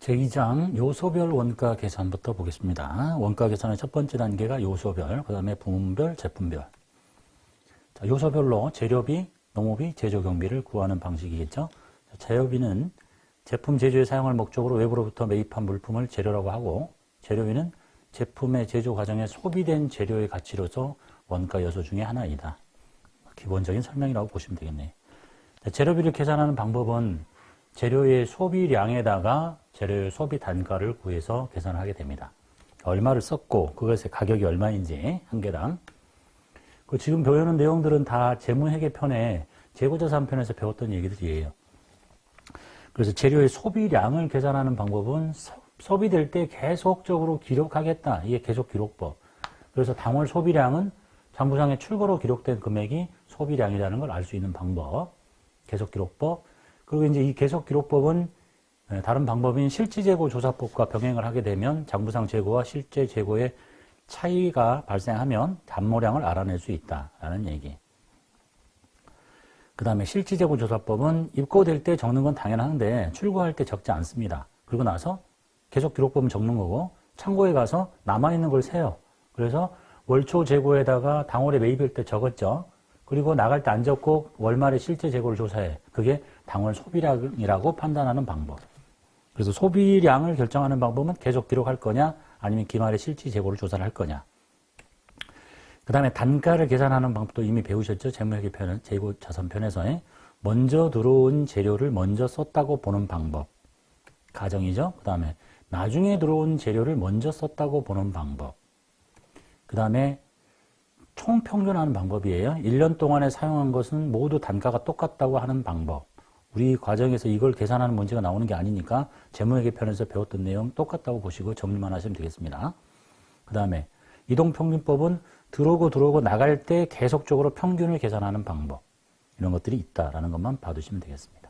제2장 요소별 원가 계산부터 보겠습니다. 원가 계산의 첫 번째 단계가 요소별, 그 다음에 부문별, 제품별. 자, 요소별로 재료비, 농업비, 제조경비를 구하는 방식이겠죠. 자, 재료비는 제품 제조에 사용할 목적으로 외부로부터 매입한 물품을 재료라고 하고, 재료비는 제품의 제조 과정에 소비된 재료의 가치로서 원가 요소 중에 하나이다. 기본적인 설명이라고 보시면 되겠네요. 자, 재료비를 계산하는 방법은 재료의 소비량에다가 재료의 소비 단가를 구해서 계산을 하게 됩니다. 얼마를 썼고 그것의 가격이 얼마인지 한 개당. 그 지금 배우는 내용들은 다 재무회계편에 재고자산편에서 배웠던 얘기들이에요. 그래서 재료의 소비량을 계산하는 방법은 소비될 때 계속적으로 기록하겠다. 이게 계속 기록법. 그래서 당월 소비량은 장부상에 출고로 기록된 금액이 소비량이라는 걸 알 수 있는 방법. 계속 기록법. 그리고 이제 이 계속 기록법은 다른 방법인 실지재고 조사법과 병행을 하게 되면 장부상 재고와 실제 재고의 차이가 발생하면 잔모량을 알아낼 수 있다라는 얘기. 그 다음에 실지재고 조사법은 입고될 때 적는 건 당연한데 출고할 때 적지 않습니다. 그리고 나서 계속 기록법은 적는 거고 창고에 가서 남아있는 걸 세요. 그래서 월초 재고에다가 당월에 매입할 때 적었죠. 그리고 나갈 때 안 적고 월말에 실제 재고를 조사해. 그게 당월 소비량이라고 판단하는 방법. 그래서 소비량을 결정하는 방법은 계속 기록할 거냐 아니면 기말에 실제 재고를 조사를 할 거냐. 그 다음에 단가를 계산하는 방법도 이미 배우셨죠. 재무회계편, 재고자산편에서 먼저 들어온 재료를 먼저 썼다고 보는 방법. 가정이죠. 그 다음에 나중에 들어온 재료를 먼저 썼다고 보는 방법. 그 다음에 총평균하는 방법이에요. 1년 동안에 사용한 것은 모두 단가가 똑같다고 하는 방법. 우리 과정에서 이걸 계산하는 문제가 나오는 게 아니니까 재무회계편에서 배웠던 내용 똑같다고 보시고 정리만 하시면 되겠습니다. 그 다음에 이동평균법은 들어오고 나갈 때 계속적으로 평균을 계산하는 방법. 이런 것들이 있다라는 것만 봐두시면 되겠습니다.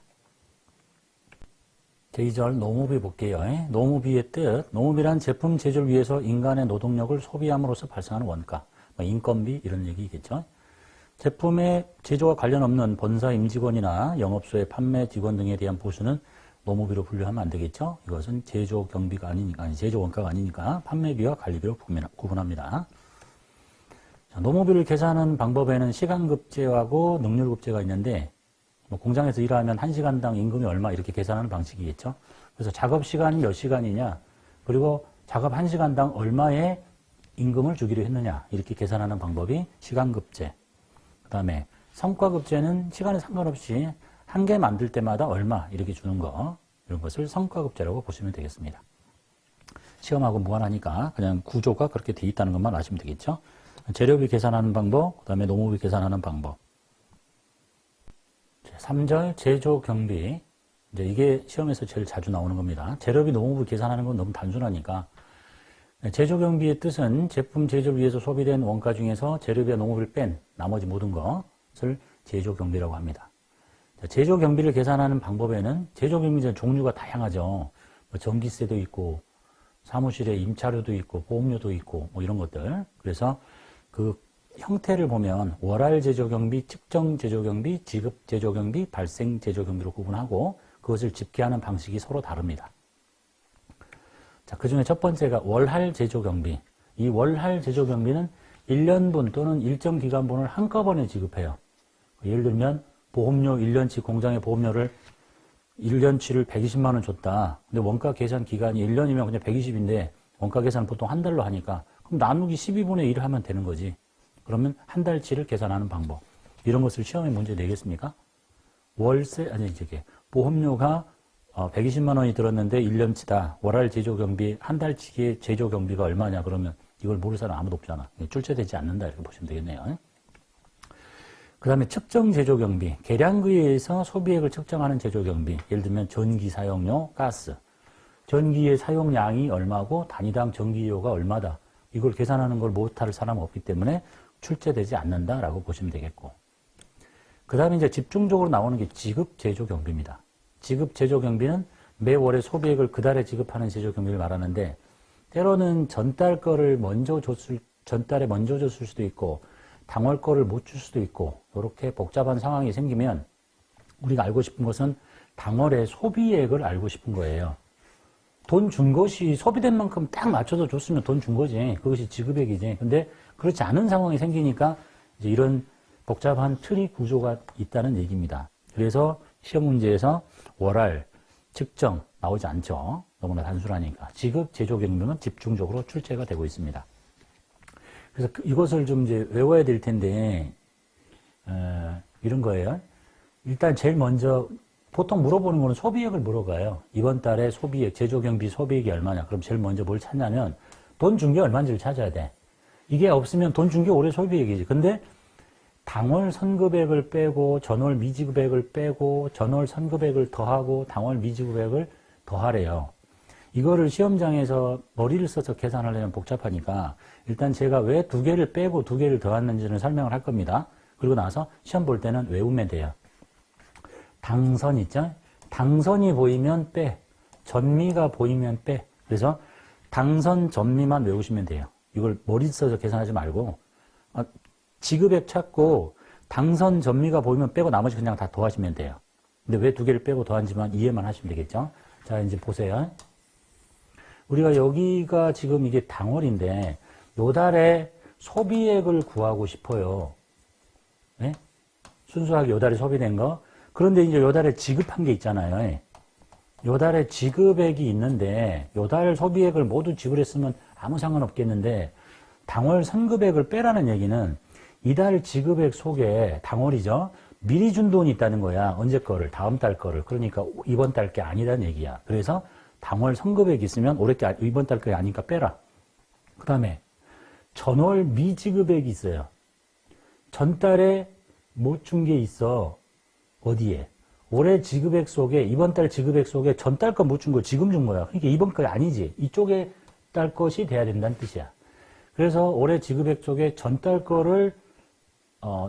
제2절 농업비 볼게요. 농업비의 뜻. 농업이란 제품 제조를 위해서 인간의 노동력을 소비함으로써 발생하는 원가. 인건비 이런 얘기겠죠. 제품의 제조와 관련 없는 본사 임직원이나 영업소의 판매 직원 등에 대한 보수는 농업비로 분류하면 안 되겠죠. 이것은 제조 경비가 아니니까, 제조 원가가 아니니까 판매비와 관리비로 구분합니다. 자, 농업비를 계산하는 방법에는 시간급제하고 능률급제가 있는데 공장에서 일하면 1시간당 임금이 얼마 이렇게 계산하는 방식이겠죠. 그래서 작업 시간이 몇 시간이냐, 그리고 작업 1시간당 얼마의 임금을 주기로 했느냐 이렇게 계산하는 방법이 시간급제. 그 다음에 성과급제는 시간에 상관없이 한 개 만들 때마다 얼마 이렇게 주는 거, 이런 것을 성과급제라고 보시면 되겠습니다. 시험하고 무관하니까 그냥 구조가 그렇게 돼 있다는 것만 아시면 되겠죠. 재료비 계산하는 방법, 그 다음에 농업비 계산하는 방법. 3절 제조경비. 이제 이게 시험에서 제일 자주 나오는 겁니다. 재료비, 농업비 계산하는 건 너무 단순하니까 제조경비의 뜻은 제품 제조를 위해서 소비된 원가 중에서 재료비와 농업비를 뺀 나머지 모든 것을 제조경비라고 합니다. 제조경비를 계산하는 방법에는 제조경비의 종류가 다양하죠. 전기세도 있고 사무실에 임차료도 있고 보험료도 있고 이런 것들. 그래서 그 형태를 보면 월할 제조경비, 측정 제조경비, 지급 제조경비, 발생 제조경비로 구분하고 그것을 집계하는 방식이 서로 다릅니다. 자, 그 중에 첫 번째가 월할 제조경비. 이 월할 제조경비는 1년분 또는 일정 기간분을 한꺼번에 지급해요. 예를 들면 보험료 1년치 공장의 보험료를 1년치를 120만 원 줬다. 근데 원가 계산 기간이 1년이면 그냥 120인데 원가 계산은 보통 한 달로 하니까 그럼 나누기 12분의 1을 하면 되는 거지. 그러면 한 달치를 계산하는 방법. 이런 것을 시험에 문제 내겠습니까? 월세, 아니, 보험료가 120만 원이 들었는데 1년치다. 월할 제조경비, 한 달치의 제조경비가 얼마냐. 그러면 이걸 모를 사람 아무도 없잖아. 출제되지 않는다. 이렇게 보시면 되겠네요. 그 다음에 측정 제조경비. 계량기에 의해서 소비액을 측정하는 제조경비. 예를 들면 전기 사용료, 가스. 전기의 사용량이 얼마고 단위당 전기료가 얼마다. 이걸 계산하는 걸 못할 사람 없기 때문에 출제되지 않는다라고 보시면 되겠고. 그 다음에 이제 집중적으로 나오는 게 지급 제조경비입니다. 지급 제조경비는 매월의 소비액을 그 달에 지급하는 제조경비를 말하는데 때로는 전달 거를 전달에 먼저 줬을 수도 있고 당월 거를 못 줄 수도 있고 이렇게 복잡한 상황이 생기면 우리가 알고 싶은 것은 당월의 소비액을 알고 싶은 거예요. 돈 준 것이 소비된 만큼 딱 맞춰서 줬으면 돈 준 거지. 그것이 지급액이지. 근데 그렇지 않은 상황이 생기니까 이제 이런 복잡한 틀이 구조가 있다는 얘기입니다. 그래서 시험 문제에서 월할, 측정 나오지 않죠. 너무나 단순하니까. 지급, 제조 경비는 집중적으로 출제가 되고 있습니다. 그래서 이것을 좀 이제 외워야 될 텐데, 이런 거예요. 일단 제일 먼저 보통 물어보는 거는 소비액을 물어봐요. 이번 달에 소비액, 제조 경비 소비액이 얼마냐. 그럼 제일 먼저 뭘 찾냐면 돈 준 게 얼마인지를 찾아야 돼. 이게 없으면 돈 준 게 올해 소비액이지. 근데 당월 선급액을 빼고 전월 미지급액을 빼고 전월 선급액을 더하고 당월 미지급액을 더하래요. 이거를 시험장에서 머리를 써서 계산하려면 복잡하니까 일단 제가 왜 두 개를 빼고 두 개를 더했는지는 설명을 할 겁니다. 그리고 나서 시험 볼 때는 외우면 돼요. 당선 있죠? 당선이 보이면 빼. 전미가 보이면 빼. 그래서 당선, 전미만 외우시면 돼요. 이걸 머리 써서 계산하지 말고 지급액 찾고 당선, 전미가 보이면 빼고 나머지 그냥 다 더하시면 돼요. 근데 왜 두 개를 빼고 더한지만 이해만 하시면 되겠죠? 자, 이제 보세요. 우리가 여기가 지금 이게 당월인데 요 달에 소비액을 구하고 싶어요. 네? 순수하게 요 달에 소비된 거. 그런데 이제 요 달에 지급한 게 있잖아요. 요 달에 지급액이 있는데 요 달 소비액을 모두 지불했으면 아무 상관없겠는데 당월 선급액을 빼라는 얘기는 이달 지급액 속에 당월이죠. 미리 준 돈이 있다는 거야. 언제 거를? 다음 달 거를. 그러니까 이번 달 게 아니라는 얘기야. 그래서 당월 선급액이 있으면 올해 게 이번 달 게 아니니까 빼라. 그 다음에 전월 미지급액이 있어요. 전달에 못 준 게 있어. 어디에? 올해 지급액 속에 이번 달 지급액 속에 전달 거 못 준 걸 지금 준 거야. 그러니까 이번 거 아니지. 이쪽에 달 것이 돼야 된다는 뜻이야. 그래서 올해 지급액 속에 전달 거를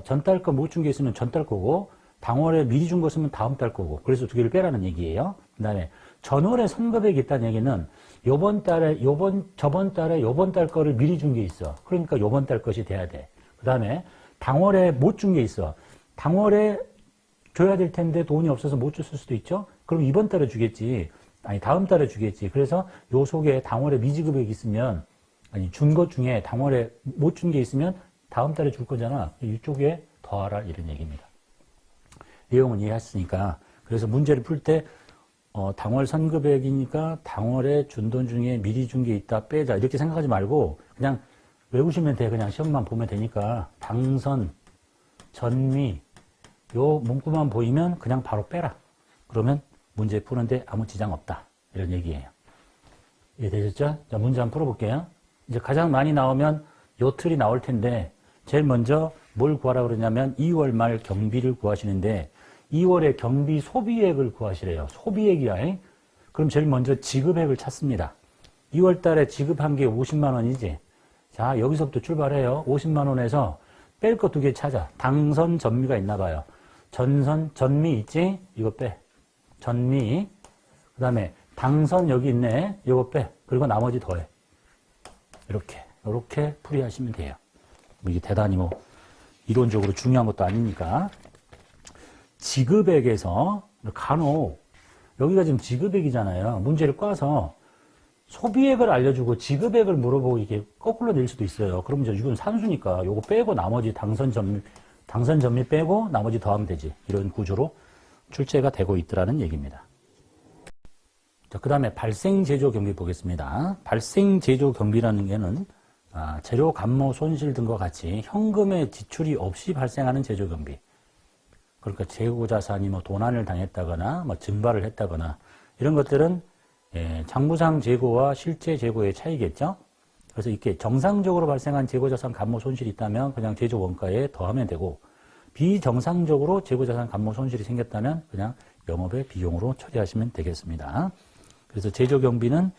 전달 거 못 준 게 있으면 전달 거고 당월에 미리 준 거 쓰면 다음 달 거고. 그래서 두 개를 빼라는 얘기예요. 그다음에 전월에 선급액이 있다는 얘기는 저번 달에 요번 달 거를 미리 준 게 있어. 그러니까 요번 달 것이 돼야 돼. 그다음에 당월에 못 준 게 있어. 당월에 줘야 될 텐데 돈이 없어서 못 줬을 수도 있죠. 그럼 이번 달에 주겠지. 아니 다음 달에 주겠지. 그래서 요 속에 당월에 미지급액이 있으면 아니 준 것 중에 당월에 못 준 게 있으면 다음 달에 줄 거잖아. 이쪽에 더하라 이런 얘기입니다. 내용은 이해했으니까. 그래서 문제를 풀 때 당월 선급액이니까 당월에 준 돈 중에 미리 준 게 있다 빼자 이렇게 생각하지 말고 그냥 외우시면 돼. 그냥 시험만 보면 되니까 당선, 전미 요 문구만 보이면 그냥 바로 빼라. 그러면 문제 푸는데 아무 지장 없다. 이런 얘기예요. 이해되셨죠? 자, 문제 한번 풀어볼게요. 이제 가장 많이 나오면 요 틀이 나올 텐데 제일 먼저 뭘 구하라 그러냐면 2월 말 경비를 구하시는데 2월에 경비 소비액을 구하시래요. 소비액이야. 그럼 제일 먼저 지급액을 찾습니다. 2월 달에 지급한 게 50만 원이지. 자, 여기서부터 출발해요. 50만 원에서 뺄 거 두 개 찾아. 당선, 전미가 있나 봐요. 전선, 전미 있지? 이거 빼. 전미. 그 다음에 당선 여기 있네. 이거 빼. 그리고 나머지 더해. 이렇게 풀이하시면 돼요. 이게 대단히 이론적으로 중요한 것도 아니니까. 지급액에서 간혹 여기가 지금 지급액이잖아요. 문제를 꽈서 소비액을 알려주고 지급액을 물어보고 이게 거꾸로 낼 수도 있어요. 그럼 이제 이건 산수니까 요거 빼고 나머지 당선 전미 빼고 나머지 더하면 되지. 이런 구조로 출제가 되고 있더라는 얘기입니다. 자, 그 다음에 발생 제조 경비 보겠습니다. 발생 제조 경비라는 게는 재료 감모 손실 등과 같이 현금의 지출이 없이 발생하는 제조 경비. 그러니까 재고 자산이 도난을 당했다거나 증발을 했다거나 이런 것들은 장부상 재고와 실제 재고의 차이겠죠. 그래서 이렇게 정상적으로 발생한 재고자산 감모 손실이 있다면 그냥 제조 원가에 더하면 되고 비정상적으로 재고자산 감모 손실이 생겼다면 그냥 영업의 비용으로 처리하시면 되겠습니다. 그래서 제조경비는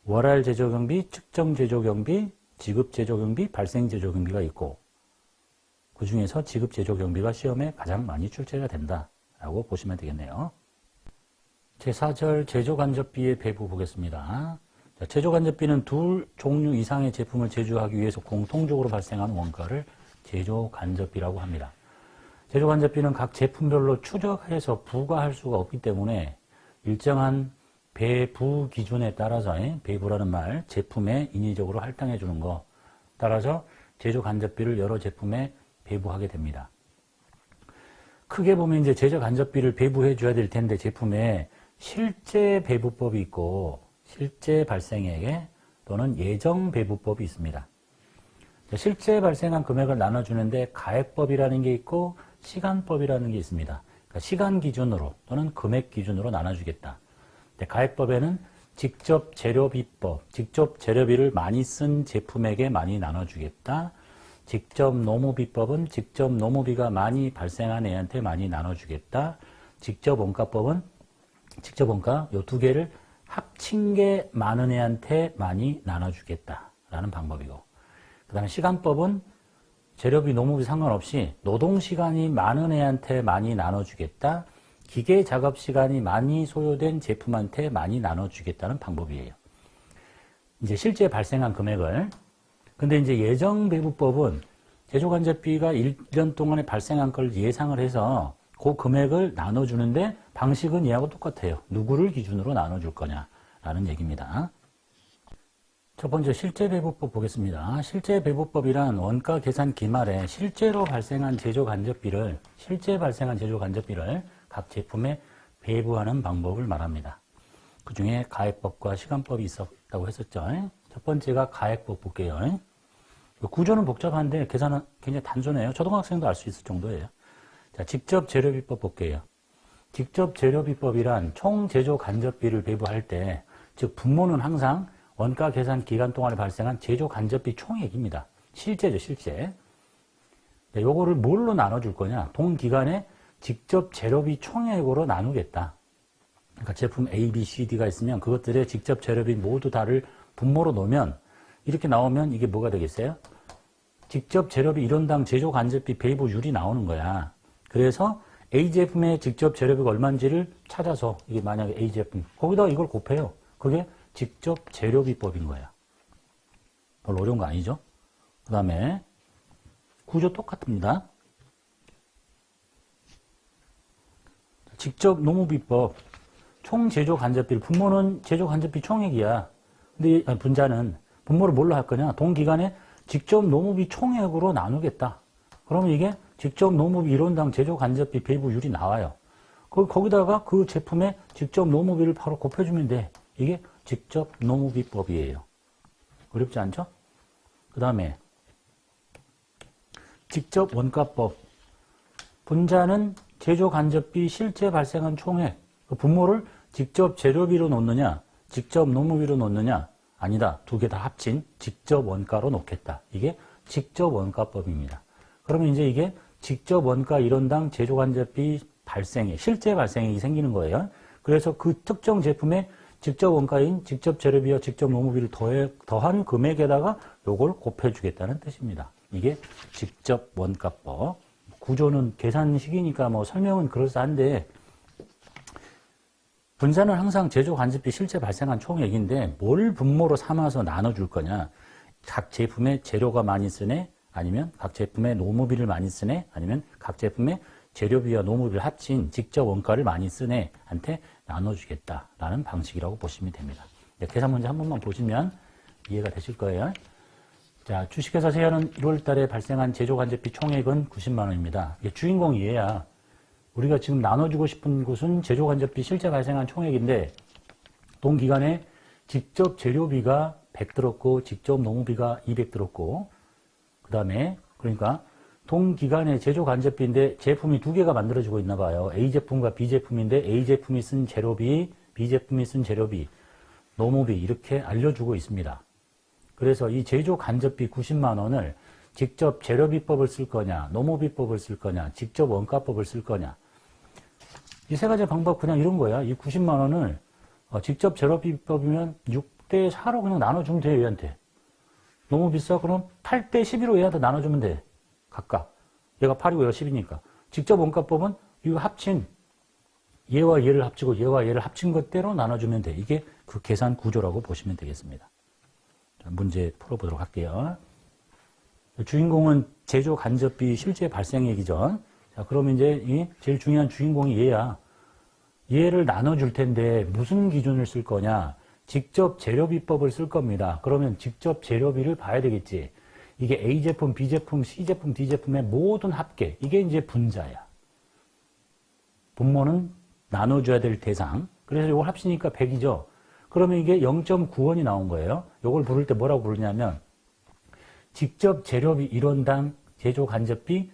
월할 제조경비, 측정 제조경비, 지급 제조경비, 발생 제조경비가 있고 그 중에서 지급 제조경비가 시험에 가장 많이 출제가 된다라고 보시면 되겠네요. 제4절 제조간접비의 배부 보겠습니다. 제조간접비는 둘 종류 이상의 제품을 제조하기 위해서 공통적으로 발생하는 원가를 제조간접비라고 합니다. 제조간접비는 각 제품별로 추적해서 부과할 수가 없기 때문에 일정한 배부 기준에 따라서 배부라는 말, 제품에 인위적으로 할당해 주는 거 따라서 제조 간접비를 여러 제품에 배부하게 됩니다. 크게 보면 이제 제조 간접비를 배부해 줘야 될 텐데 제품에 실제 배부법이 있고 실제 발생액에 또는 예정 배부법이 있습니다. 실제 발생한 금액을 나눠주는데 가액법이라는 게 있고 시간법이라는 게 있습니다. 그러니까 시간 기준으로 또는 금액 기준으로 나눠주겠다. 가액법에는 직접 재료비법, 직접 재료비를 많이 쓴 제품에게 많이 나눠주겠다. 직접 노무비법은 직접 노무비가 많이 발생한 애한테 많이 나눠주겠다. 직접 원가법은 직접 원가 요 두 개를 합친 게 많은 애한테 많이 나눠주겠다라는 방법이고, 그 다음에 시간법은 재료비, 노무비 상관없이 노동시간이 많은 애한테 많이 나눠주겠다. 기계 작업 시간이 많이 소요된 제품한테 많이 나눠주겠다는 방법이에요. 이제 실제 발생한 금액을. 근데 이제 예정 배부법은 제조간접비가 1년 동안에 발생한 걸 예상을 해서 그 금액을 나눠주는데 방식은 이하고 똑같아요. 누구를 기준으로 나눠줄 거냐라는 얘기입니다. 첫 번째 실제 배부법 보겠습니다. 실제 배부법이란 원가 계산 기말에 실제로 발생한 제조간접비를 각 제품에 배부하는 방법을 말합니다. 그 중에 가액법과 시간법이 있었다고 했었죠. 첫 번째가 가액법 볼게요. 구조는 복잡한데 계산은 굉장히 단순해요. 초등학생도 알 수 있을 정도예요. 자, 직접 재료비법 볼게요. 직접 재료비법이란 총 제조 간접비를 배부할 때, 즉 분모는 항상 원가 계산 기간 동안에 발생한 제조 간접비 총액입니다. 실제죠, 실제. 네, 요거를 뭘로 나눠줄 거냐? 동기간에 직접 재료비 총액으로 나누겠다. 그러니까 제품 A, B, C, D가 있으면 그것들의 직접 재료비 모두 다를 분모로 놓으면 이렇게 나오면 이게 뭐가 되겠어요? 직접 재료비 1원당 제조 간접비 배부율이 나오는 거야. 그래서 A 제품의 직접 재료비가 얼마인지를 찾아서 이게 만약에 A 제품 거기다 이걸 곱해요. 그게 직접 재료비법인 거야. 별로 어려운 거 아니죠? 그 다음에 구조 똑같습니다. 직접 노무비법, 총 제조 간접비, 분모는 제조 간접비 총액이야. 근데 분자는 분모를 뭘로 할 거냐? 동기간에 직접 노무비 총액으로 나누겠다. 그러면 이게 직접 노무비 1원당 제조 간접비 배부율이 나와요. 거기다가 그 제품에 직접 노무비를 바로 곱해주면 돼. 이게 직접 노무비법이에요. 어렵지 않죠? 그 다음에 직접 원가법. 분자는 제조 간접비 실제 발생한 총액, 그 분모를 직접 재료비로 놓느냐, 직접 노무비로 놓느냐, 아니다. 두 개 다 합친 직접 원가로 놓겠다. 이게 직접 원가법입니다. 그러면 이제 이게 직접 원가 1원당 제조 간접비 발생액, 실제 발생액이 생기는 거예요. 그래서 그 특정 제품의 직접 원가인 직접 재료비와 직접 노무비를 더한 금액에다가 요걸 곱해주겠다는 뜻입니다. 이게 직접 원가법. 구조는 계산식이니까 뭐 설명은 그럴싸한데, 분자는 항상 제조 간접비 실제 발생한 총액인데 뭘 분모로 삼아서 나눠줄 거냐. 각 제품에 재료가 많이 쓰네, 아니면 각 제품에 노무비를 많이 쓰네, 아니면 각 제품에 재료비와 노무비를 합친 직접 원가를 많이 쓰네 한테 나눠주겠다라는 방식이라고 보시면 됩니다. 계산 문제 한 번만 보시면 이해가 되실 거예요. 자, 주식회사 세아는 1월 달에 발생한 제조 간접비 총액은 90만 원입니다. 이게 주인공이 얘야. 우리가 지금 나눠주고 싶은 곳은 제조 간접비 실제 발생한 총액인데, 동기간에 직접 재료비가 100 들었고, 직접 노무비가 200 들었고, 그 다음에, 그러니까, 동기간에 제조 간접비인데 제품이 두 개가 만들어지고 있나 봐요. A 제품과 B 제품인데 A 제품이 쓴 재료비, B 제품이 쓴 재료비, 노무비 이렇게 알려주고 있습니다. 그래서 이 제조 간접비 90만 원을 직접 재료비법을 쓸 거냐, 노무비법을 쓸 거냐, 직접 원가법을 쓸 거냐. 이 세 가지 방법 그냥 이런 거야. 이 90만 원을 직접 재료비법이면 6대 4로 그냥 나눠주면 돼, 얘한테. 너무 비싸? 그럼 8대 12로 얘한테 나눠주면 돼. 각각. 얘가 8이고 얘가 10이니까. 직접 원가법은 이거 합친, 얘와 얘를 합치고 얘와 얘를 합친 것대로 나눠주면 돼. 이게 그 계산 구조라고 보시면 되겠습니다. 자, 문제 풀어보도록 할게요. 주인공은 제조 간접비 실제 발생액이죠. 자, 그러면 이제 이 제일 중요한 주인공이 얘야. 얘를 나눠줄 텐데 무슨 기준을 쓸 거냐? 직접 재료비법을 쓸 겁니다. 그러면 직접 재료비를 봐야 되겠지. 이게 A 제품, B 제품, C 제품, D 제품의 모든 합계. 이게 이제 분자야. 분모는 나눠줘야 될 대상. 그래서 이걸 합치니까 100이죠. 그러면 이게 0.9원이 나온 거예요. 이걸 부를 때 뭐라고 부르냐면 직접 재료비 1원당 제조 간접비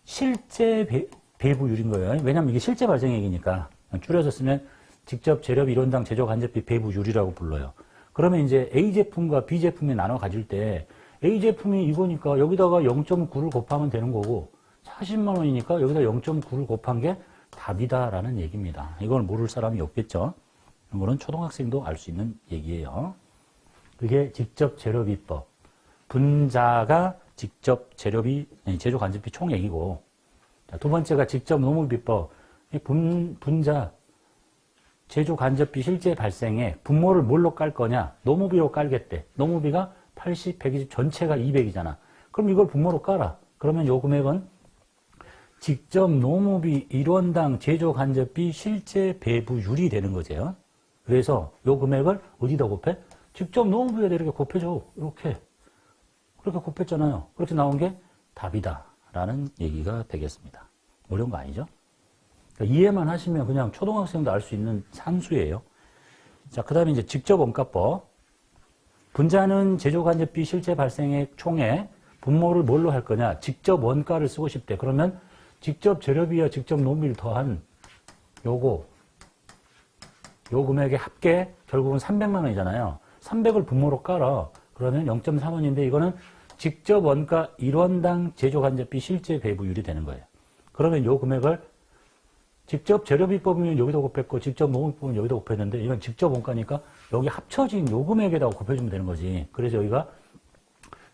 실제 배부율인 거예요. 왜냐면 이게 실제 발생액이니까. 줄여서 쓰면 직접 재료비 1원당 제조 간접비 배부율이라고 불러요. 그러면 이제 A 제품과 B 제품에 나눠 가질 때 A 제품이 이거니까 여기다가 0.9를 곱하면 되는 거고 40만 원이니까 여기다 0.9를 곱한 게 답이다라는 얘기입니다. 이걸 모를 사람이 없겠죠. 이거는 초등학생도 알 수 있는 얘기예요. 그게 직접 재료비법. 분자가 직접 재료비, 제조 간접비 총액이고, 자, 두 번째가 직접 노무비법. 분자, 제조 간접비 실제 발생액, 분모를 뭘로 깔 거냐? 노무비로 깔겠대. 노무비가 80, 120, 전체가 200이잖아. 그럼 이걸 분모로 깔아. 그러면 요 금액은 직접 노무비 1원당 제조 간접비 실제 배부율이 되는 거죠. 그래서 요 금액을 어디다 곱해? 직접 노무비에다 이렇게 곱해줘. 이렇게. 그렇게 곱했잖아요. 그렇게 나온 게 답이다. 라는 얘기가 되겠습니다. 어려운 거 아니죠? 그러니까 이해만 하시면 그냥 초등학생도 알 수 있는 산수예요. 자, 그 다음에 이제 직접 원가법. 분자는 제조 간접비 실제 발생액 총액, 분모를 뭘로 할 거냐? 직접 원가를 쓰고 싶대. 그러면 직접 재료비와 직접 노무비를 더한 요 금액의 합계 결국은 300만 원이잖아요. 300을 분모로 깔아. 그러면 0.3원인데 이거는 직접 원가 1원당 제조 간접비 실제 배부율이 되는 거예요. 그러면 요 금액을 직접 재료비법이면 여기다 곱했고 직접 노무비법은 여기다 곱했는데 이건 직접 원가니까 여기 합쳐진 요 금액에다가 곱해주면 되는 거지. 그래서 여기가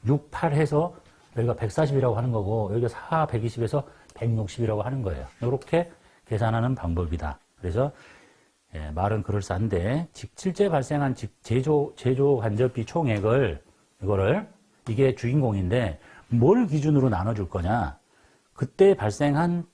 6, 8 해서 여기가 140이라고 하는 거고 여기가 4, 120에서 160이라고 하는 거예요. 이렇게 계산하는 방법이다. 그래서 말은 그럴싸한데 실제 발생한 제조 간접비 총액을 이게 주인공인데 뭘 기준으로 나눠줄 거냐? 그때 발생한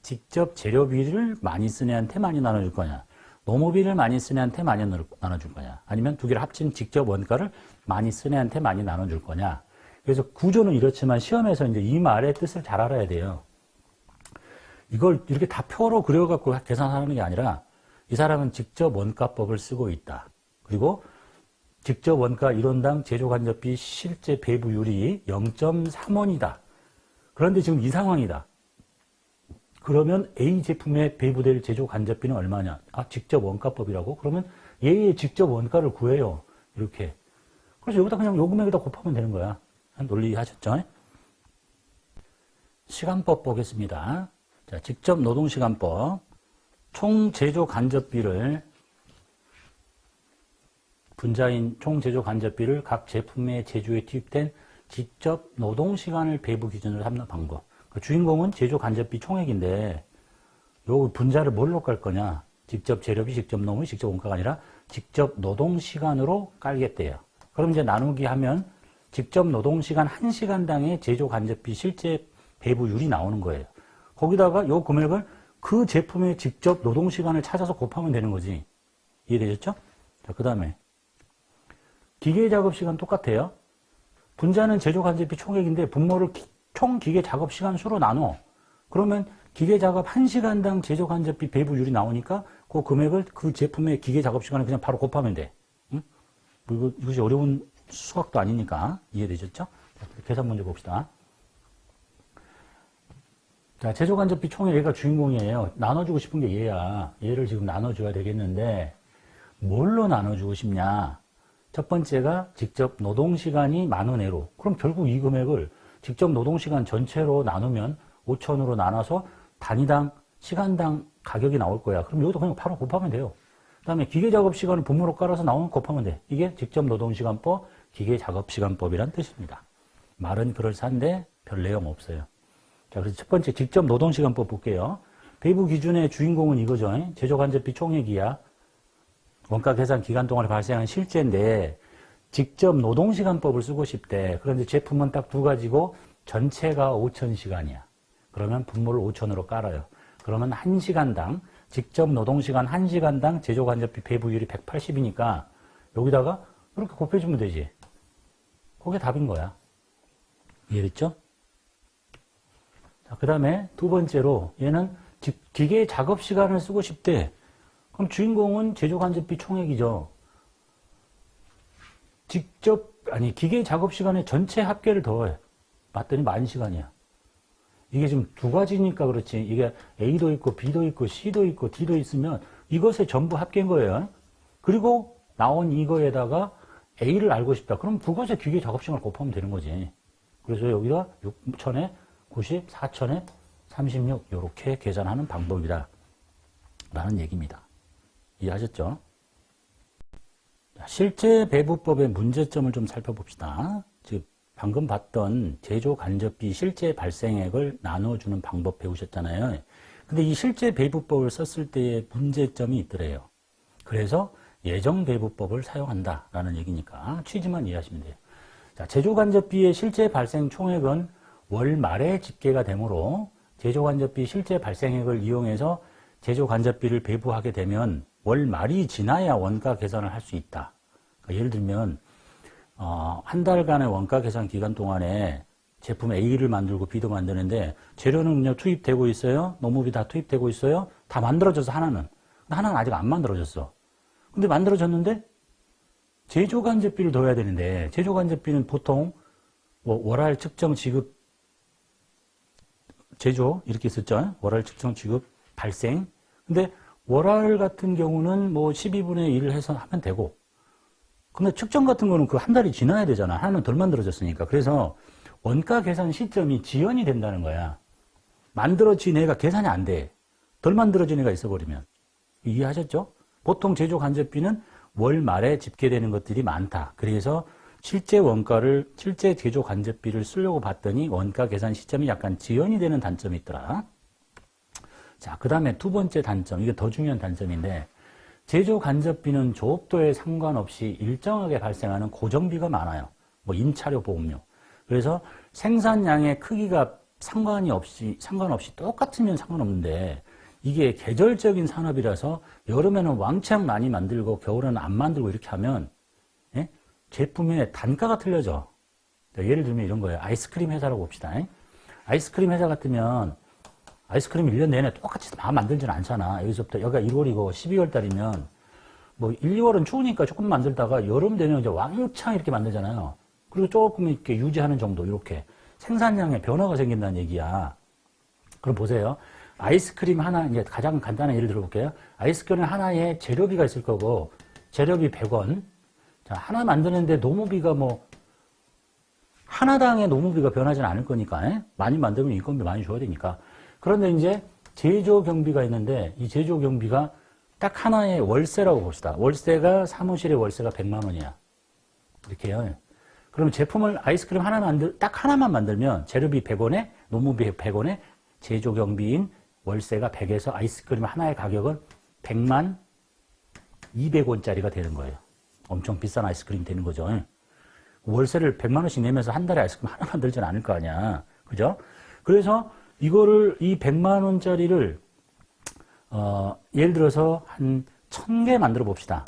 직접 재료비를 많이 쓴 애한테 많이 나눠줄 거냐? 노무비를 많이 쓴 애한테 많이 나눠줄 거냐? 아니면 두 개를 합친 직접 원가를 많이 쓴 애한테 많이 나눠줄 거냐? 그래서 구조는 이렇지만 시험에서 이제 이 말의 뜻을 잘 알아야 돼요. 이걸 이렇게 다 표로 그려갖고 계산하는 게 아니라 이 사람은 직접 원가법을 쓰고 있다. 그리고 직접 원가 1원당 제조 간접비 실제 배부율이 0.3원이다. 그런데 지금 이 상황이다. 그러면 A 제품에 배부될 제조 간접비는 얼마냐? 아, 직접 원가법이라고? 그러면 얘의 직접 원가를 구해요. 이렇게. 그래서 여기다 그냥 요 금액에다 곱하면 되는 거야. 논리하셨죠? 시간법 보겠습니다. 자, 직접 노동시간법. 총 제조 간접비를 분자인 총 제조 간접비를 각 제품의 제조에 투입된 직접 노동시간을 배부 기준으로 삼는 방법. 그 주인공은 제조 간접비 총액인데 요 분자를 뭘로 깔 거냐? 직접 재료비, 직접 노무비, 직접 원가가 아니라 직접 노동시간으로 깔겠대요. 그럼 이제 나누기 하면 직접 노동시간 1시간당의 제조 간접비 실제 배부율이 나오는 거예요. 거기다가 요 금액을 그 제품의 직접 노동시간을 찾아서 곱하면 되는 거지. 이해되셨죠? 자, 그 다음에 기계 작업 시간 똑같아요. 분자는 제조 간접비 총액인데 분모를 총 기계 작업 시간 수로 나눠. 그러면 기계 작업 1시간당 제조 간접비 배부율이 나오니까 그 금액을 그 제품의 기계 작업 시간을 그냥 바로 곱하면 돼. 응? 이것이 어려운 수학도 아니니까 이해되셨죠? 자, 계산 문제 봅시다. 자, 제조 간접비 총액 얘가 주인공이에요. 나눠주고 싶은 게 얘야. 얘를 지금 나눠줘야 되겠는데 뭘로 나눠주고 싶냐? 첫 번째가 직접 노동시간이 10,000원으로. 그럼 결국 이 금액을 직접 노동시간 전체로 나누면 5,000으로 나눠서 단위당, 시간당 가격이 나올 거야. 그럼 여기도 그냥 바로 곱하면 돼요. 그 다음에 기계작업시간을 분모로 깔아서 나오면 곱하면 돼. 이게 직접 노동시간법, 기계작업시간법이란 뜻입니다. 말은 그럴싸한데 별 내용 없어요. 자, 그래서 첫 번째 직접 노동시간법 볼게요. 배부 기준의 주인공은 이거죠. 제조간접비 총액이야. 원가 계산 기간 동안에 발생한 실제인데 직접 노동시간법을 쓰고 싶대. 그런데 제품은 딱 두 가지고 전체가 5,000시간이야. 그러면 분모를 5,000으로 깔아요. 그러면 1시간당 직접 노동시간 1시간당 제조간접비 배부율이 180이니까 여기다가 이렇게 곱해주면 되지. 그게 답인 거야. 이해됐죠? 자, 그 다음에 두 번째로 얘는 기계 작업 시간을 쓰고 싶대. 그럼 주인공은 제조간접비 총액이죠. 기계 작업 시간에 전체 합계를 더해. 맞더니 10,000시간이야. 이게 지금 두 가지니까 그렇지. 이게 A도 있고 B도 있고 C도 있고 D도 있으면 이것에 전부 합계인 거예요. 그리고 나온 이거에다가 A를 알고 싶다. 그럼 그것에 기계 작업 시간을 곱하면 되는 거지. 그래서 여기다 6,000에 90, 4,000에 36 이렇게 계산하는 방법이다. 라는 얘기입니다. 이해하셨죠? 실제 배부법의 문제점을 좀 살펴봅시다. 즉 방금 봤던 제조간접비 실제 발생액을 나눠주는 방법 배우셨잖아요. 근데 이 실제 배부법을 썼을 때의 문제점이 있더래요. 그래서 예정배부법을 사용한다라는 얘기니까 취지만 이해하시면 돼요. 자, 제조간접비의 실제 발생 총액은 월 말에 집계가 되므로 제조간접비 실제 발생액을 이용해서 제조간접비를 배부하게 되면 월 말이 지나야 원가 계산을 할 수 있다. 그러니까 예를 들면 한 달간의 원가 계산 기간 동안에 제품 A를 만들고 B도 만드는데 재료는 그냥 투입되고 있어요. 노무비 다 투입되고 있어요. 다 만들어져서 하나는 아직 안 만들어졌어. 근데 만들어졌는데 제조간접비를 더 해야 되는데 제조간접비는 보통 뭐 월할 측정 지급 제조 이렇게 썼죠. 월할 측정 지급 발생. 근데 월할 같은 경우는 뭐 12분의 1을 해서 하면 되고 근데 측정 같은 거는 그 한 달이 지나야 되잖아. 하나는 덜 만들어졌으니까. 그래서 원가 계산 시점이 지연이 된다는 거야. 만들어진 애가 계산이 안 돼. 덜 만들어진 애가 있어버리면. 이해하셨죠? 보통 제조간접비는 월 말에 집계되는 것들이 많다. 그래서 실제 제조간접비를 쓰려고 봤더니 원가 계산 시점이 약간 지연이 되는 단점이 있더라. 자, 그 다음에 두 번째 단점. 이게 더 중요한 단점인데 제조간접비는 조업도에 상관없이 일정하게 발생하는 고정비가 많아요. 뭐 임차료, 보험료. 그래서 생산량의 크기가 상관없이 똑같으면 상관없는데 이게 계절적인 산업이라서 여름에는 왕창 많이 만들고 겨울에는 안 만들고 이렇게 하면 제품의 단가가 틀려져. 예를 들면 이런 거예요. 아이스크림 회사라고 봅시다. 아이스크림 회사 같으면 아이스크림 1년 내내 똑같이 다 만들지는 않잖아. 여기서부터 여기가 1월이고 12월 달이면 뭐 1, 2월은 추우니까 조금 만들다가 여름 되면 이제 왕창 이렇게 만들잖아요. 그리고 조금 이렇게 유지하는 정도 이렇게 생산량에 변화가 생긴다는 얘기야. 그럼 보세요. 아이스크림 하나 이제 가장 간단한 예를 들어볼게요. 아이스크림 하나에 재료비가 있을 거고 재료비 100원. 자, 하나 만드는데 노무비가 뭐 하나당의 노무비가 변하지는 않을 거니까 많이 만들면 인건비 많이 줘야 되니까. 그런데 이제 제조 경비가 있는데 이 제조 경비가 딱 하나의 월세라고 봅시다. 월세가 사무실의 월세가 100만 원이야. 이렇게요. 그럼 제품을 아이스크림 딱 하나만 만들면 재료비 100원에 노무비 100원에 제조 경비인 월세가 100에서 아이스크림 하나의 가격은 100만 200원짜리가 되는 거예요. 엄청 비싼 아이스크림이 되는 거죠. 월세를 100만 원씩 내면서 한 달에 아이스크림 하나 만들지는 않을 거 아니야. 그죠? 그래서 이 100만 원짜리를 예를 들어서 한 1000개 만들어 봅시다.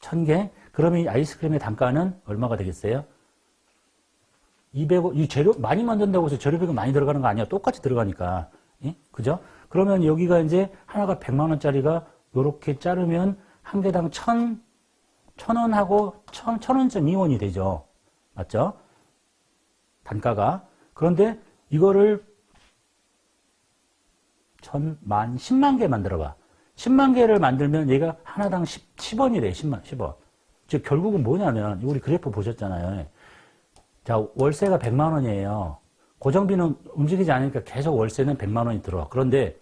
1000개. 그러면 이 아이스크림의 단가는 얼마가 되겠어요? 200원. 이 재료 많이 만든다고 해서 재료비가 많이 들어가는 거 아니야. 똑같이 들어가니까. 예? 그죠? 그러면 여기가 이제 하나가 100만 원짜리가 요렇게 자르면 한 개당 1,000원하고 1,000원쯤 되죠. 맞죠? 단가가. 그런데 이거를 10만 개 만들어봐. 10만 개를 만들면 얘가 하나당 10원이 돼. 10원. 즉 결국은 뭐냐면 우리 그래프 보셨잖아요. 자, 월세가 100만 원이에요. 고정비는 움직이지 않으니까 계속 월세는 100만 원이 들어와. 그런데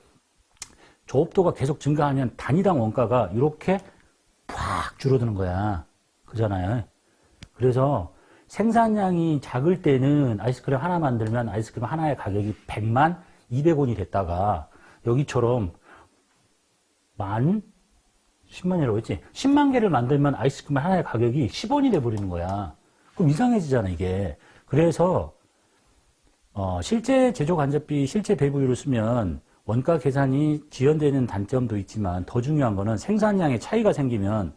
조업도가 계속 증가하면 단위당 원가가 이렇게 팍 줄어드는 거야. 그잖아요. 그래서 생산량이 작을 때는 아이스크림 하나 만들면 아이스크림 하나의 가격이 100만 200원이 됐다가 여기처럼 10만이라고 했지? 10만 개를 만들면 아이스크림 하나의 가격이 10원이 돼버리는 거야. 그럼 이상해지잖아, 이게. 그래서, 실제 제조간접비, 실제 배부율을 쓰면 원가 계산이 지연되는 단점도 있지만 더 중요한 거는 생산량의 차이가 생기면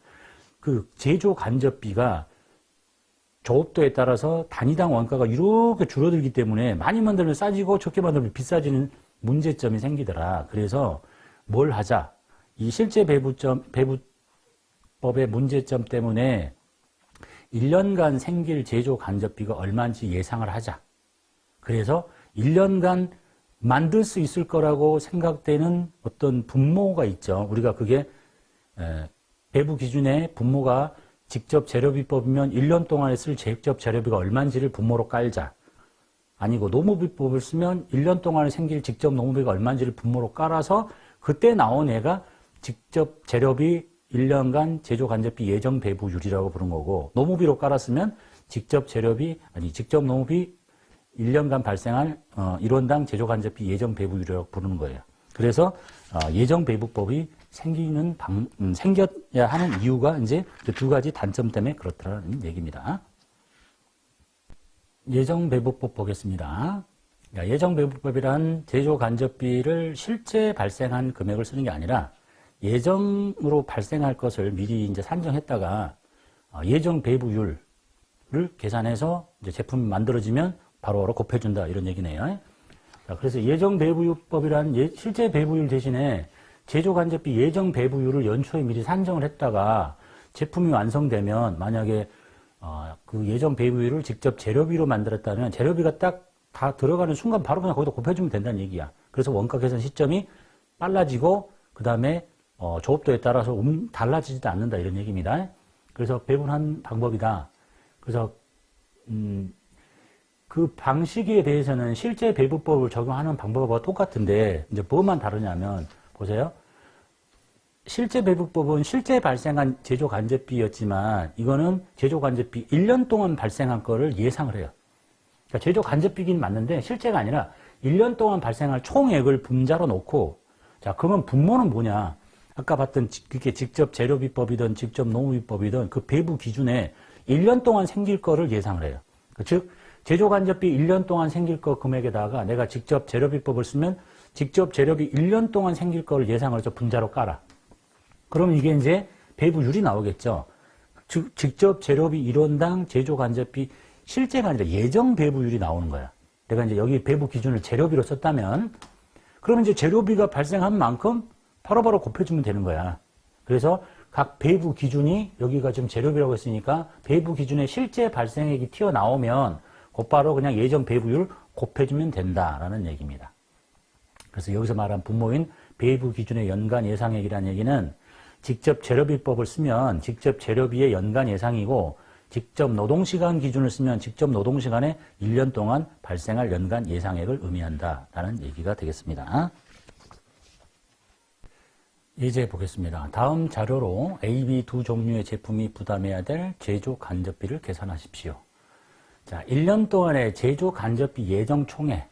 그 제조 간접비가 조업도에 따라서 단위당 원가가 이렇게 줄어들기 때문에 많이 만들면 싸지고 적게 만들면 비싸지는 문제점이 생기더라. 그래서 뭘 하자. 이 실제 배부법의 문제점 때문에 1년간 생길 제조 간접비가 얼마인지 예상을 하자. 그래서 1년간 만들 수 있을 거라고 생각되는 어떤 분모가 있죠. 우리가 그게 배부 기준에 분모가 직접 재료비법이면 1년 동안에 쓸 직접 재료비가 얼마인지를 분모로 깔자. 아니고 노무비법을 쓰면 1년 동안에 생길 직접 노무비가 얼마인지를 분모로 깔아서 그때 나온 애가 직접 재료비 1년간 제조 간접비 예정 배부율이라고 부른 거고, 노무비로 깔았으면 직접 노무비 1년간 발생할 1원당 제조 간접비 예정 배부율이라고 부르는 거예요. 그래서 예정 배부법이 생겨야 하는 이유가 이제 두 가지 단점 때문에 그렇다는 얘기입니다. 예정 배부법 보겠습니다. 예정 배부법이란 제조 간접비를 실제 발생한 금액을 쓰는 게 아니라 예정으로 발생할 것을 미리 이제 산정했다가 예정 배부율을 계산해서 이제 제품이 만들어지면 바로 곱해준다 이런 얘기네요. 자, 그래서 예정 배부율법이란 실제 배부율 대신에 제조 간접비 예정 배부율을 연초에 미리 산정을 했다가 제품이 완성되면 만약에 그 예정 배부율을 직접 재료비로 만들었다면 재료비가 딱 다 들어가는 순간 바로 그냥 거기다 곱해주면 된다는 얘기야. 그래서 원가 계산 시점이 빨라지고 그 다음에 조업도에 따라서 달라지지도 않는다 이런 얘기입니다. 그래서 배분한 방법이다. 그래서 그 방식에 대해서는 실제 배부법을 적용하는 방법과 똑같은데 이제 뭐만 다르냐면 보세요. 실제 배부법은 실제 발생한 제조 간접비였지만 이거는 제조 간접비 1년 동안 발생한 거를 예상을 해요. 그러니까 제조 간접비긴 맞는데 실제가 아니라 1년 동안 발생할 총액을 분자로 놓고 자 그러면 분모는 뭐냐? 아까 봤던 그게 직접 재료비법이든 직접 노무비법이든 그 배부 기준에 1년 동안 생길 거를 예상을 해요. 즉 제조 간접비 1년 동안 생길 거 금액에다가 내가 직접 재료비법을 쓰면 직접 재료비 1년 동안 생길 거를 예상을 해서 분자로 깔아. 그럼 이게 이제 배부율이 나오겠죠. 즉 직접 재료비 1원당 제조 간접비 실제가 아니라 예정 배부율이 나오는 거야. 내가 이제 여기 배부 기준을 재료비로 썼다면 그러면 이제 재료비가 발생한 만큼 바로바로 곱해주면 되는 거야. 그래서 각 배부 기준이 여기가 지금 재료비라고 했으니까 배부 기준에 실제 발생액이 튀어나오면 곧바로 그냥 예정 배부율 곱해주면 된다라는 얘기입니다. 그래서 여기서 말한 분모인 배부 기준의 연간 예상액이라는 얘기는 직접 재료비법을 쓰면 직접 재료비의 연간 예상이고 직접 노동시간 기준을 쓰면 직접 노동시간에 1년 동안 발생할 연간 예상액을 의미한다라는 얘기가 되겠습니다. 이제 보겠습니다. 다음 자료로 A, B 두 종류의 제품이 부담해야 될 제조 간접비를 계산하십시오. 자, 1년 동안의 제조 간접비 예정 총액.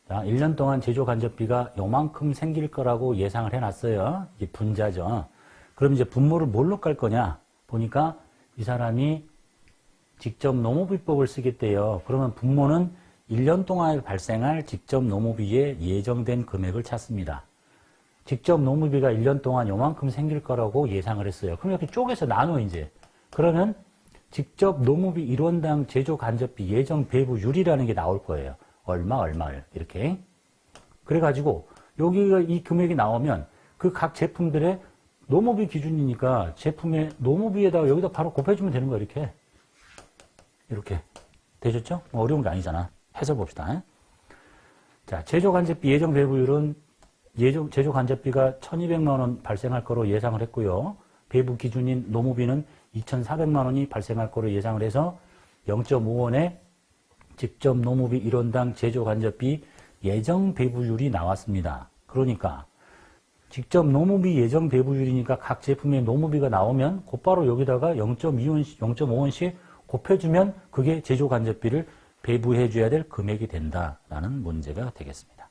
자, 1년 동안 제조 간접비가 요만큼 생길 거라고 예상을 해놨어요. 이게 분자죠. 그럼 이제 분모를 뭘로 깔 거냐? 보니까 이 사람이 직접 노무비법을 쓰겠대요. 그러면 분모는 1년 동안에 발생할 직접 노무비에 예정된 금액을 찾습니다. 직접 노무비가 1년 동안 요만큼 생길 거라고 예상을 했어요. 그럼 이렇게 쪼개서 나눠 이제. 그러면 직접 노무비 1원당 제조 간접비 예정 배부율이라는 게 나올 거예요. 얼마를 이렇게. 그래가지고 여기가 이 금액이 나오면 그 각 제품들의 노무비 기준이니까 제품의 노무비에다가 여기다 바로 곱해주면 되는 거예요. 이렇게. 되셨죠? 어려운 게 아니잖아. 해서 봅시다. 자, 제조 간접비 예정 배부율은 제조 간접비가 1,200만 원 발생할 거로 예상을 했고요. 배부 기준인 노무비는 2,400만 원이 발생할 거로 예상을 해서 0.5원의 직접 노무비 1원당 제조 간접비 예정 배부율이 나왔습니다. 그러니까 직접 노무비 예정 배부율이니까 각 제품의 노무비가 나오면 곧바로 여기다가 0.2원씩, 0.5원씩 곱해주면 그게 제조 간접비를 배부해줘야 될 금액이 된다라는 문제가 되겠습니다.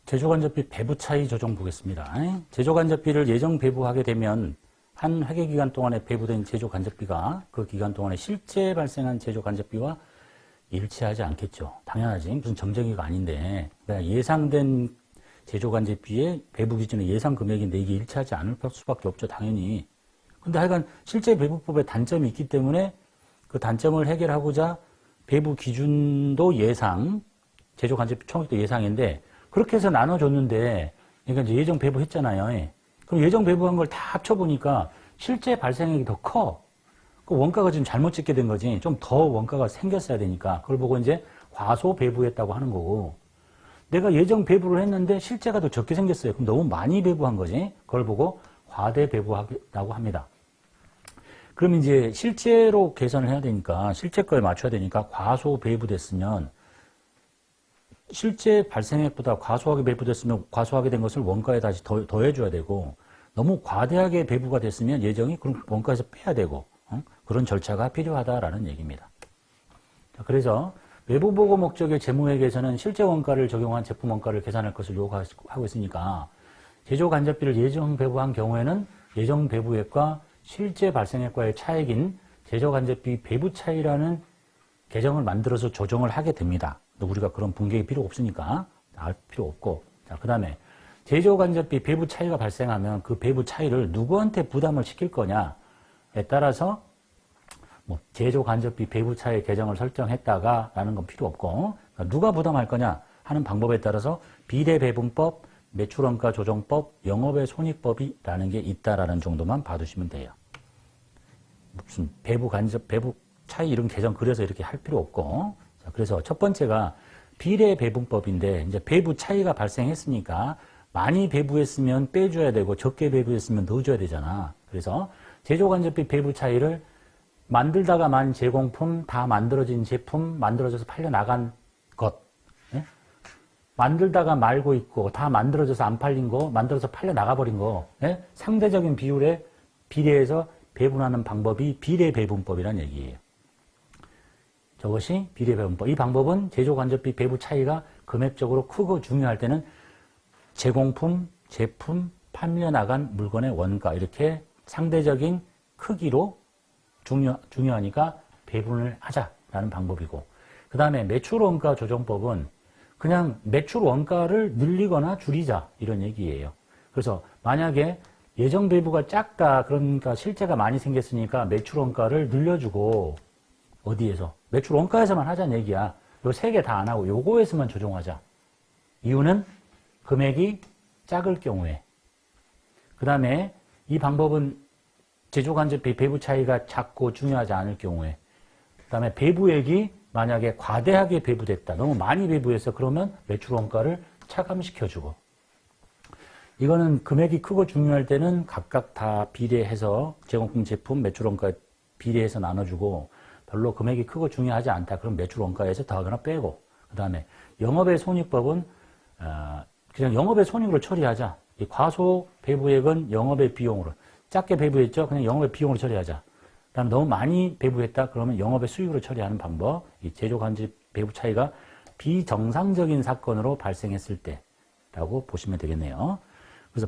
제조 간접비 배부 차이 조정 보겠습니다. 제조 간접비를 예정 배부하게 되면 한 회계기간 동안에 배부된 제조 간접비가 그 기간 동안에 실제 발생한 제조 간접비와 일치하지 않겠죠. 당연하지. 무슨 정정기가 아닌데. 그러니까 예상된 제조간접비의 배부 기준의 예상 금액인데 이게 일치하지 않을 수밖에 없죠. 당연히. 근데 하여간 실제 배부법에 단점이 있기 때문에 그 단점을 해결하고자 배부 기준도 예상, 제조간접비 총액도 예상인데 그렇게 해서 나눠줬는데 그러니까 이제 예정 배부했잖아요. 그럼 예정 배부한 걸 다 합쳐보니까 실제 발생액이 더 커. 그 원가가 지금 잘못 찍게 된 거지. 좀 더 원가가 생겼어야 되니까. 그걸 보고 이제 과소 배부했다고 하는 거고. 내가 예정 배부를 했는데 실제가 더 적게 생겼어요. 그럼 너무 많이 배부한 거지. 그걸 보고 과대 배부하다고 합니다. 그럼 이제 실제로 계산을 해야 되니까, 실제 거에 맞춰야 되니까 과소 배부됐으면 실제 발생액보다 과소하게 배부됐으면 과소하게 된 것을 원가에 다시 더해줘야 되고 너무 과대하게 배부가 됐으면 예정이 그럼 원가에서 빼야 되고 그런 절차가 필요하다라는 얘기입니다. 자, 그래서 외부 보고 목적의 재무회계에서는 실제 원가를 적용한 제품 원가를 계산할 것을 요구하고 있으니까 제조 간접비를 예정 배부한 경우에는 예정 배부액과 실제 발생액과의 차액인 제조 간접비 배부 차이라는 계정을 만들어서 조정을 하게 됩니다. 우리가 그런 분계가 필요 없으니까 알 필요 없고. 자, 그 다음에 제조 간접비 배부 차이가 발생하면 그 배부 차이를 누구한테 부담을 시킬 거냐에 따라서 뭐 제조 간접비 배부 차이 계정을 설정했다가 라는 건 필요 없고 그러니까 누가 부담할 거냐 하는 방법에 따라서 비례배분법, 매출원가 조정법, 영업의 손익법이라는 게 있다라는 정도만 봐두시면 돼요. 무슨 배부 간접 배부 차이 이런 계정 그려서 이렇게 할 필요 없고. 자, 그래서 첫 번째가 비례배분법인데 이제 배부 차이가 발생했으니까 많이 배부했으면 빼줘야 되고 적게 배부했으면 넣어줘야 되잖아. 그래서 제조간접비 배부 차이를 만들다가 만 제공품, 다 만들어진 제품, 만들어져서 팔려나간 것, 예? 만들다가 말고 있고 다 만들어져서 안 팔린 거, 만들어서 팔려나가버린 거, 예? 상대적인 비율에 비례해서 배분하는 방법이 비례배분법이라는 얘기예요. 저것이 비례배분법. 이 방법은 제조간접비 배부 차이가 금액적으로 크고 중요할 때는 제공품, 제품, 팔려나간 물건의 원가 이렇게 상대적인 크기로 중요하니까 배분을 하자라는 방법이고 그 다음에 매출원가 조정법은 그냥 매출원가를 늘리거나 줄이자 이런 얘기예요. 그래서 만약에 예정 배부가 작다 그러니까 실제가 많이 생겼으니까 매출원가를 늘려주고 어디에서? 매출원가에서만 하자는 얘기야. 요 세 개 다 안 하고 요거에서만 조정하자. 이유는 금액이 작을 경우에. 그 다음에 이 방법은 제조간접비 배부 차이가 작고 중요하지 않을 경우에. 그 다음에 배부액이 만약에 과대하게 배부됐다. 너무 많이 배부해서 그러면 매출원가를 차감시켜주고. 이거는 금액이 크고 중요할 때는 각각 다 비례해서 제공품, 제품, 매출원가 비례해서 나눠주고 별로 금액이 크고 중요하지 않다. 그럼 매출원가에서 더하거나 빼고. 그 다음에 영업의 손익법은 그냥 영업의 손익으로 처리하자. 이 과소 배부액은 영업의 비용으로. 작게 배부했죠? 그냥 영업의 비용으로 처리하자. 그 다음에 너무 많이 배부했다? 그러면 영업의 수익으로 처리하는 방법. 이 제조간접 배부 차이가 비정상적인 사건으로 발생했을 때라고 보시면 되겠네요. 그래서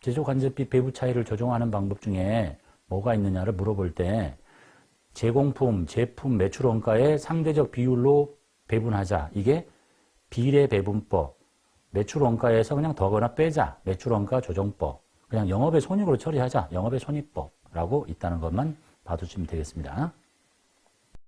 제조간접비 배부 차이를 조정하는 방법 중에 뭐가 있느냐를 물어볼 때 제공품, 제품, 매출원가의 상대적 비율로 배분하자. 이게 비례배분법. 매출원가에서 그냥 더거나 빼자. 매출원가 조정법. 그냥 영업의 손익으로 처리하자. 영업의 손익법라고 있다는 것만 봐두시면 되겠습니다.